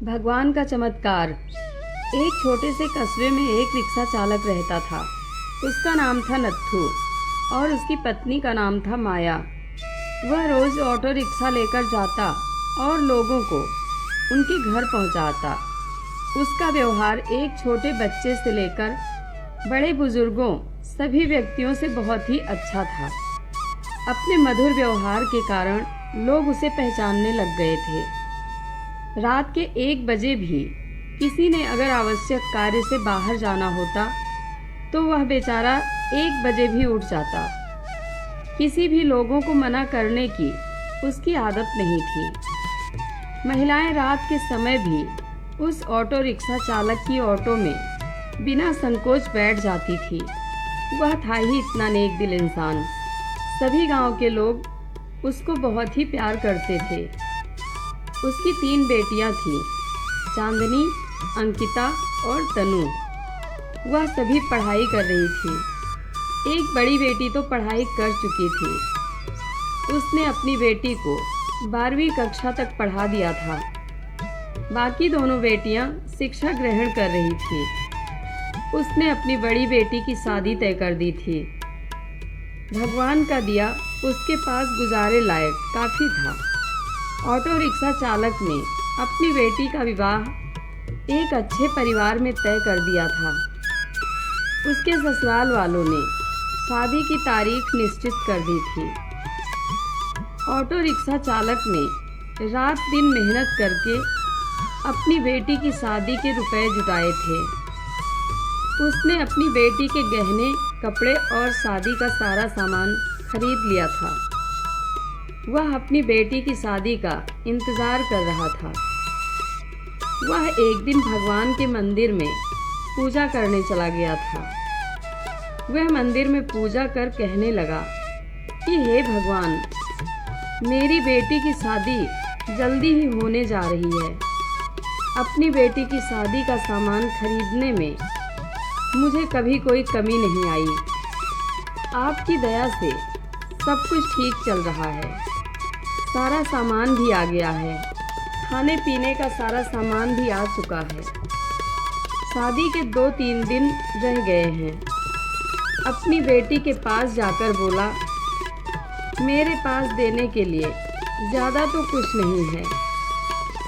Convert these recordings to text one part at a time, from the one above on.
भगवान का चमत्कार। एक छोटे से कस्बे में एक रिक्शा चालक रहता था। उसका नाम था नत्थू और उसकी पत्नी का नाम था माया। वह रोज ऑटो रिक्शा लेकर जाता और लोगों को उनके घर पहुंचाता। उसका व्यवहार एक छोटे बच्चे से लेकर बड़े बुजुर्गों सभी व्यक्तियों से बहुत ही अच्छा था। अपने मधुर व्यवहार के कारण लोग उसे पहचानने लग गए थे। रात के 1 बजे भी किसी ने अगर आवश्यक कार्य से बाहर जाना होता तो वह बेचारा 1 बजे भी उठ जाता। किसी भी लोगों को मना करने की उसकी आदत नहीं थी। महिलाएं रात के समय भी उस ऑटो रिक्शा चालक की ऑटो में बिना संकोच बैठ जाती थी। वह था ही इतना नेक दिल इंसान। सभी गांव के लोग उसको बहुत ही प्यार करते थे। उसकी 3 बेटियां थीं, चांदनी, अंकिता और तनु। वह सभी पढ़ाई कर रही थी। एक बड़ी बेटी तो पढ़ाई कर चुकी थी। उसने अपनी बेटी को 12वीं कक्षा तक पढ़ा दिया था। बाकी दोनों बेटियां शिक्षा ग्रहण कर रही थी। उसने अपनी बड़ी बेटी की शादी तय कर दी थी। भगवान का दिया उसके पास गुजारे लायक काफ़ी था। ऑटो रिक्शा चालक ने अपनी बेटी का विवाह एक अच्छे परिवार में तय कर दिया था। उसके ससुराल वालों ने शादी की तारीख निश्चित कर दी थी। ऑटो रिक्शा चालक ने रात दिन मेहनत करके अपनी बेटी की शादी के रुपए जुटाए थे। उसने अपनी बेटी के गहने, कपड़े और शादी का सारा सामान खरीद लिया था। वह अपनी बेटी की शादी का इंतज़ार कर रहा था। वह एक दिन भगवान के मंदिर में पूजा करने चला गया था। वह मंदिर में पूजा कर कहने लगा कि हे भगवान, मेरी बेटी की शादी जल्दी ही होने जा रही है। अपनी बेटी की शादी का सामान खरीदने में मुझे कभी कोई कमी नहीं आई। आपकी दया से सब कुछ ठीक चल रहा है। सारा सामान भी आ गया है। खाने पीने का सारा सामान भी आ चुका है। शादी के 2-3 दिन रह गए हैं। अपनी बेटी के पास जाकर बोला, मेरे पास देने के लिए ज़्यादा तो कुछ नहीं है।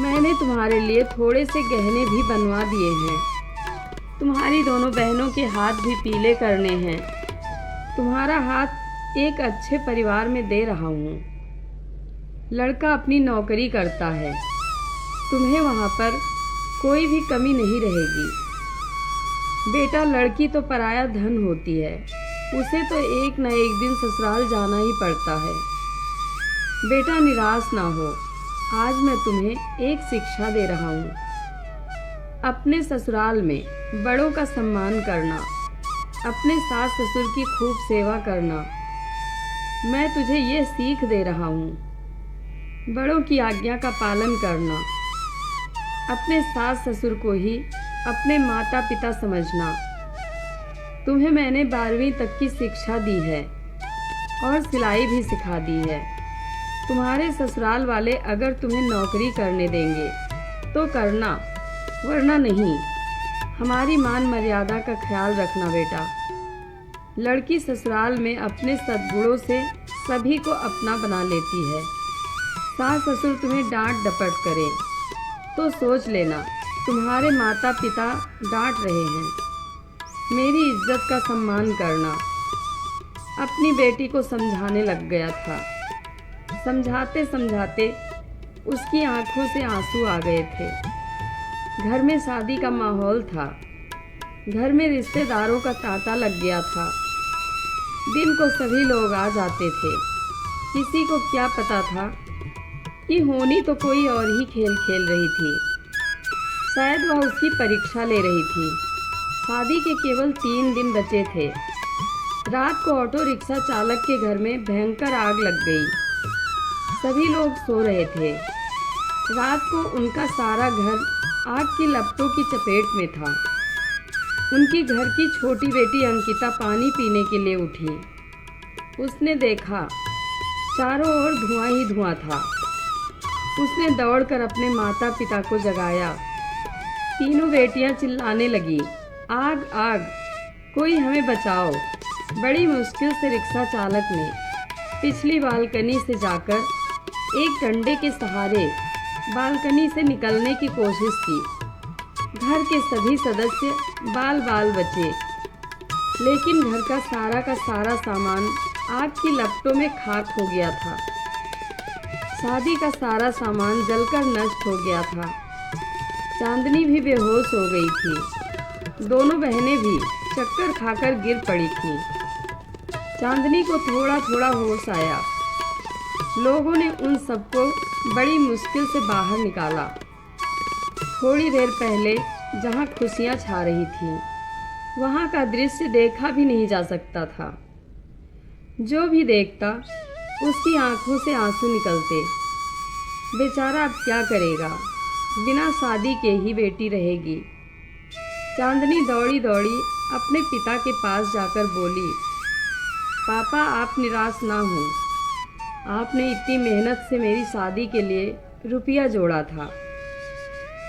मैंने तुम्हारे लिए थोड़े से गहने भी बनवा दिए हैं। तुम्हारी दोनों बहनों के हाथ भी पीले करने हैं। तुम्हारा हाथ एक अच्छे परिवार में दे रहा हूँ। लड़का अपनी नौकरी करता है। तुम्हें वहाँ पर कोई भी कमी नहीं रहेगी। बेटा, लड़की तो पराया धन होती है। उसे तो एक न एक दिन ससुराल जाना ही पड़ता है। बेटा, निराश ना हो। आज मैं तुम्हें एक शिक्षा दे रहा हूँ। अपने ससुराल में बड़ों का सम्मान करना, अपने सास ससुर की खूब सेवा करना। मैं तुझे ये सीख दे रहा हूँ। बड़ों की आज्ञा का पालन करना, अपने सास ससुर को ही अपने माता पिता समझना। तुम्हें मैंने 12वीं तक की शिक्षा दी है और सिलाई भी सिखा दी है। तुम्हारे ससुराल वाले अगर तुम्हें नौकरी करने देंगे तो करना, वरना नहीं। हमारी मान मर्यादा का ख्याल रखना बेटा। लड़की ससुराल में अपने सद्गुणों से सभी को अपना बना लेती है। सास ससुर तुम्हें डांट डपट करे तो सोच लेना तुम्हारे माता पिता डांट रहे हैं। मेरी इज्जत का सम्मान करना। अपनी बेटी को समझाने लग गया था। समझाते समझाते उसकी आंखों से आंसू आ गए थे। घर में शादी का माहौल था। घर में रिश्तेदारों का तांता लग गया था। दिन को सभी लोग आ जाते थे। किसी को क्या पता था कि होनी तो कोई और ही खेल खेल रही थी। शायद वह उसकी परीक्षा ले रही थी। शादी के केवल 3 दिन बचे थे। रात को ऑटो रिक्शा चालक के घर में भयंकर आग लग गई। सभी लोग सो रहे थे। रात को उनका सारा घर आग की लपटों की चपेट में था। उनकी घर की छोटी बेटी अंकिता पानी पीने के लिए उठी। उसने देखा चारों ओर धुआं ही धुआं था। उसने दौड़कर अपने माता पिता को जगाया। तीनों बेटियां चिल्लाने लगी, आग आग, कोई हमें बचाओ। बड़ी मुश्किल से रिक्शा चालक ने पिछली बालकनी से जाकर एक डंडे के सहारे बालकनी से निकलने की कोशिश की। घर के सभी सदस्य बाल बाल बचे, लेकिन घर का सारा सामान आग की लपटों में खाक हो गया था। शादी का सारा सामान जलकर नष्ट हो गया था। चांदनी भी बेहोश हो गई थी। दोनों बहनें भी चक्कर खाकर गिर पड़ी थीं। चांदनी को थोड़ा थोड़ा होश आया। लोगों ने उन सबको बड़ी मुश्किल से बाहर निकाला। थोड़ी देर पहले जहाँ खुशियाँ छा रही थीं, वहाँ का दृश्य देखा भी नहीं जा सकता था। जो भी देखता उसकी आंखों से आंसू निकलते। बेचारा अब क्या करेगा, बिना शादी के ही बेटी रहेगी। चांदनी दौड़ी दौड़ी अपने पिता के पास जाकर बोली, पापा आप निराश ना हो, आपने इतनी मेहनत से मेरी शादी के लिए रुपया जोड़ा था।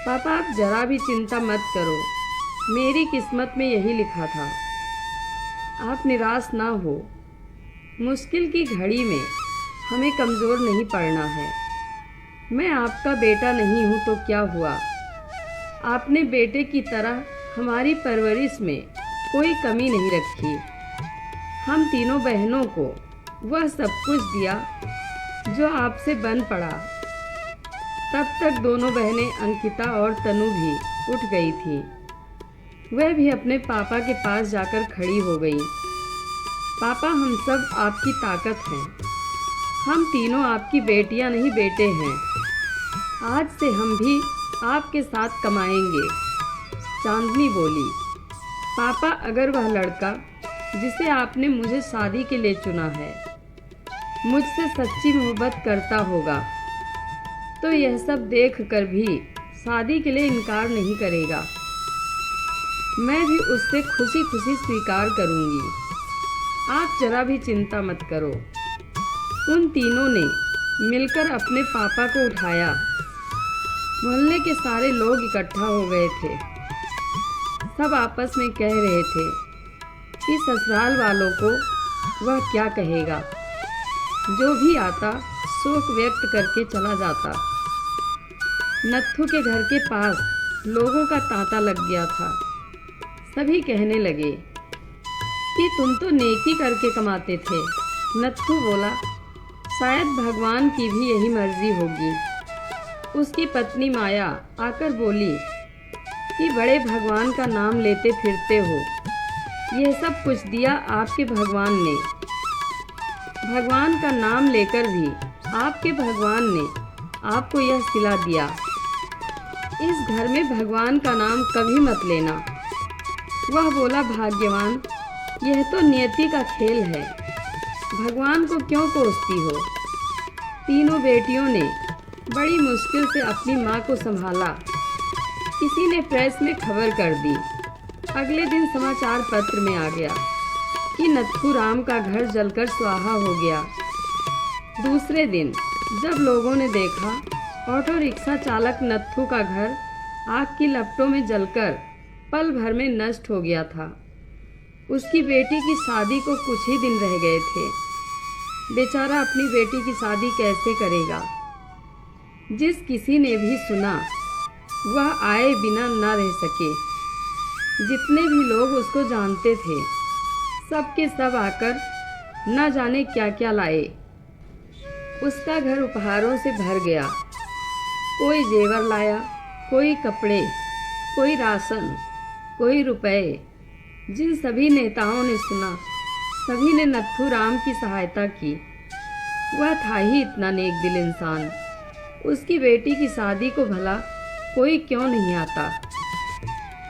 पापा आप जरा भी चिंता मत करो, मेरी किस्मत में यही लिखा था। आप निराश ना हो, मुश्किल की घड़ी में हमें कमज़ोर नहीं पड़ना है। मैं आपका बेटा नहीं हूँ तो क्या हुआ, आपने बेटे की तरह हमारी परवरिश में कोई कमी नहीं रखी। हम तीनों बहनों को वह सब कुछ दिया जो आपसे बन पड़ा। तब तक दोनों बहनें अंकिता और तनु भी उठ गई थी। वह भी अपने पापा के पास जाकर खड़ी हो गई। पापा हम सब आपकी ताकत हैं, हम तीनों आपकी बेटियां नहीं बेटे हैं। आज से हम भी आपके साथ कमाएंगे। चांदनी बोली, पापा अगर वह लड़का जिसे आपने मुझे शादी के लिए चुना है मुझसे सच्ची मोहब्बत करता होगा तो यह सब देख कर भी शादी के लिए इनकार नहीं करेगा। मैं भी उससे खुशी खुशी स्वीकार करूंगी। आप जरा भी चिंता मत करो। उन तीनों ने मिलकर अपने पापा को उठाया। मोहल्ले के सारे लोग इकट्ठा हो गए थे। सब आपस में कह रहे थे कि ससुराल वालों को वह क्या कहेगा। जो भी आता शोक व्यक्त करके चला जाता। नत्थू के घर के पास लोगों का तांता लग गया था। सभी कहने लगे कि तुम तो नेकी करके कमाते थे। नत्थू बोला, शायद भगवान की भी यही मर्जी होगी। उसकी पत्नी माया आकर बोली कि बड़े भगवान का नाम लेते फिरते हो, यह सब कुछ दिया आपके भगवान ने। भगवान का नाम लेकर भी आपके भगवान ने आपको यह सिला दिया। इस घर में भगवान का नाम कभी मत लेना। वह बोला, भाग्यवान, यह तो नियति का खेल है, भगवान को क्यों कोसती हो। तीनों बेटियों ने बड़ी मुश्किल से अपनी माँ को संभाला। किसी ने प्रेस में खबर कर दी। अगले दिन समाचार पत्र में आ गया कि नत्थू राम का घर जलकर स्वाहा हो गया। दूसरे दिन जब लोगों ने देखा ऑटो रिक्शा चालक नत्थू का घर आग की लपटों में जलकर पल भर में नष्ट हो गया था। उसकी बेटी की शादी को कुछ ही दिन रह गए थे। बेचारा अपनी बेटी की शादी कैसे करेगा। जिस किसी ने भी सुना वह आए बिना न रह सके। जितने भी लोग उसको जानते थे सब के सब आकर न जाने क्या क्या लाए। उसका घर उपहारों से भर गया। कोई जेवर लाया, कोई कपड़े, कोई राशन, कोई रुपए। जिन सभी नेताओं ने सुना सभी ने नत्थू राम की सहायता की। वह था ही इतना नेक दिल इंसान। उसकी बेटी की शादी को भला कोई क्यों नहीं आता।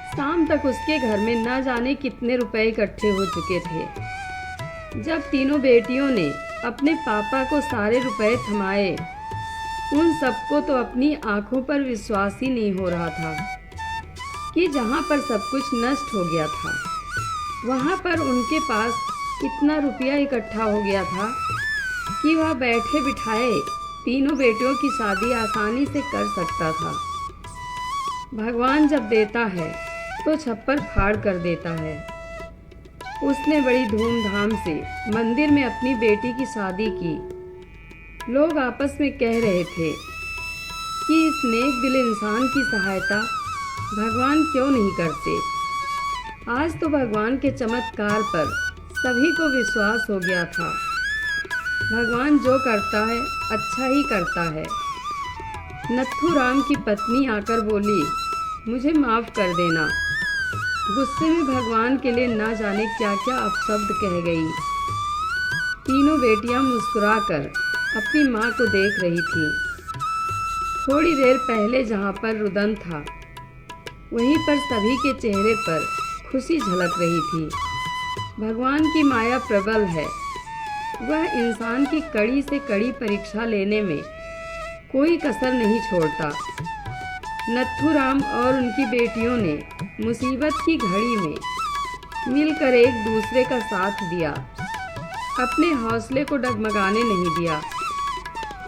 शाम तक उसके घर में न जाने कितने रुपए इकट्ठे हो चुके थे। जब तीनों बेटियों ने अपने पापा को सारे रुपए थमाए, उन सबको तो अपनी आंखों पर विश्वास ही नहीं हो रहा था कि जहाँ पर सब कुछ नष्ट हो गया था वहाँ पर उनके पास इतना रुपया इकट्ठा हो गया था कि वह बैठे बिठाए तीनों बेटियों की शादी आसानी से कर सकता था। भगवान जब देता है तो छप्पर फाड़ कर देता है। उसने बड़ी धूमधाम से मंदिर में अपनी बेटी की शादी की। लोग आपस में कह रहे थे कि इस नेक दिल इंसान की सहायता भगवान क्यों नहीं करते। आज तो भगवान के चमत्कार पर सभी को विश्वास हो गया था। भगवान जो करता है अच्छा ही करता है। नत्थू राम की पत्नी आकर बोली, मुझे माफ़ कर देना। गुस्से में भगवान के लिए ना जाने क्या क्या अपशब्द कह गई। तीनों बेटियां मुस्कुराकर अपनी माँ को देख रही थीं। थोड़ी देर पहले जहाँ पर रुदन था, वहीं पर सभी के चेहरे पर खुशी झलक रही थी। भगवान की माया प्रबल है। वह इंसान की कड़ी से कड़ी परीक्षा लेने में कोई कसर नहीं छोड़ता। नत्थू राम और उनकी बेटियों ने मुसीबत की घड़ी में मिलकर एक दूसरे का साथ दिया, अपने हौसले को डगमगाने नहीं दिया।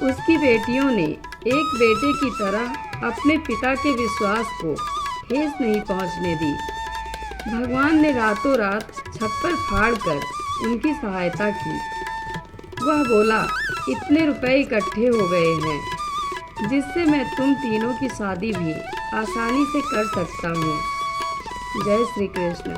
उसकी बेटियों ने एक बेटे की तरह अपने पिता के विश्वास को ठेस नहीं पहुंचने दी। भगवान ने रातों रात छप्पर फाड़कर उनकी सहायता की। वह बोला, इतने रुपए इकट्ठे हो गए हैं जिससे मैं तुम तीनों की शादी भी आसानी से कर सकता हूँ। जय श्री कृष्ण।